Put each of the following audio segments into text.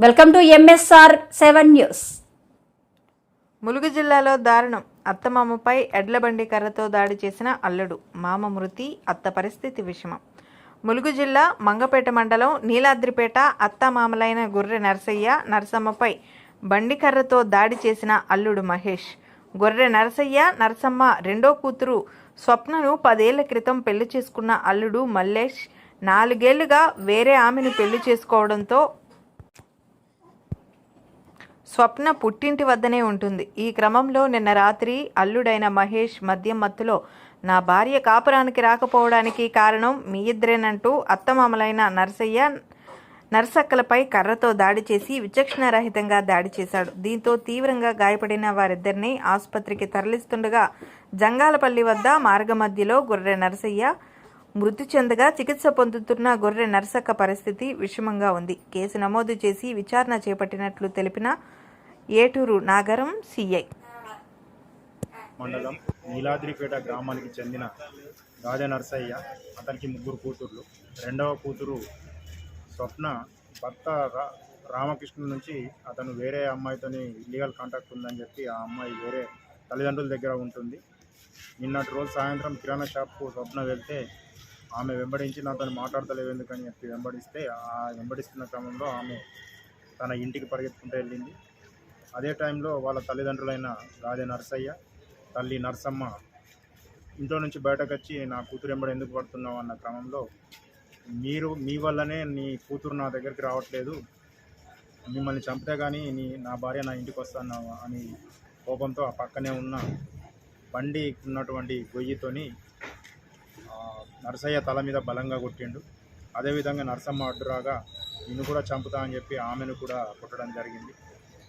Welcome to MSR 7 news. Mulugu జిల్లాలో దారుణం. అత్తమామపై ఎడ్లబండి కర్రతో దాడి చేసిన అల్లుడు, మామ మృతి, అత్త పరిస్థితి విషమం. ములుగు జిల్లా మంగపేట మండలం నీలాద్రిపేట అత్తమామలైన గొర్రె నరసయ్య, నరసమ్మపై బండి కర్రతో దాడి చేసిన అల్లుడు మహేష్. గొర్రె నరసయ్య, నరసమ్మ రెండో కూతురు స్వప్నను 10 ఏళ్ల క్రితం పెళ్లి చేసుకున్న అల్లుడు మల్లేష్ 4 ఏళ్లుగా వేరే ఆమెను పెళ్లి చేసుకోవడంతో స్వప్న పుట్టింటి వద్దనే ఉంటుంది. ఈ క్రమంలో నిన్న రాత్రి అల్లుడైన మహేష్ మద్యం మత్తులో నా భార్య కాపురానికి రాకపోవడానికి కారణం మీ ఇద్దరేనంటూ అత్తమామలైన నరసయ్య, నరసక్కలపై కర్రతో దాడి చేసి విచక్షణారహితంగా దాడి చేశాడు. దీంతో తీవ్రంగా గాయపడిన వారిద్దరిని ఆసుపత్రికి తరలిస్తుండగా జంగాలపల్లి వద్ద మార్గమధ్యలో గొర్రె నరసయ్య మృతి చెందగా చికిత్స పొందుతున్న గొర్రె నరసక్క పరిస్థితి విషమంగా ఉంది. కేసు నమోదు చేసి విచారణ చేపట్టినట్లు తెలిపిన ఏటూరు నాగరం సిఐ. మండలం నీలాద్రిపేట గ్రామానికి చెందిన గాదె నరసయ్య, అతనికి 3 కూతుర్లు. రెండవ కూతురు స్వప్న భర్త రామకృష్ణ నుంచి అతను వేరే అమ్మాయితోని ఇల్లీగల్ కాంటాక్ట్ ఉందని చెప్పి ఆ అమ్మాయి వేరే తల్లిదండ్రుల దగ్గర ఉంటుంది. నిన్నటి రోజు సాయంత్రం కిరాణా షాప్కు స్వప్న వెళ్తే ఆమె వెంబడించి నాతో మాట్లాడతలేవు ఎందుకని చెప్పి వెంబడిస్తే ఆ వెంబడిస్తున్న క్రమంలో ఆమె తన ఇంటికి పరిగెత్తుకుంటూ వెళ్ళింది. అదే టైంలో వాళ్ళ తల్లిదండ్రులైన గాదె నరసయ్య, తల్లి నరసమ్మ ఇంట్లో నుంచి బయటకు వచ్చి నా కూతురు వెంబడి ఎందుకు పడుతున్నావు అన్న క్రమంలో మీ వల్లనే నీ కూతురు నా దగ్గరికి రావట్లేదు, మిమ్మల్ని చంపితే కానీ నా భార్య నా ఇంటికి వస్తాను అని కోపంతో ఆ పక్కనే ఉన్న బండి ఉన్నటువంటి గొయ్యితోని నరసయ్య తల మీద బలంగా కొట్టిండు. అదేవిధంగా నరసమ్మ అడ్డురాగా నిన్ను కూడా చంపుతా అని చెప్పి ఆమెను కూడా కొట్టడం జరిగింది.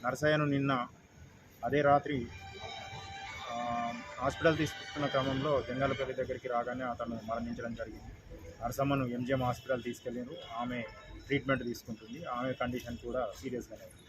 నరసయ్యను నిన్న అదే రాత్రి హాస్పిటల్ తీసుకున్న క్రమంలో జంగాలపల్లి దగ్గరికి రాగానే అతను మరణించడం జరిగింది. నరసమ్మను ఎంజిఎం హాస్పిటల్ తీసుకెళ్ళారు. ఆమె ట్రీట్మెంట్ తీసుకుంటుంది. ఆమె కండిషన్ కూడా సీరియస్గానే ఉంది.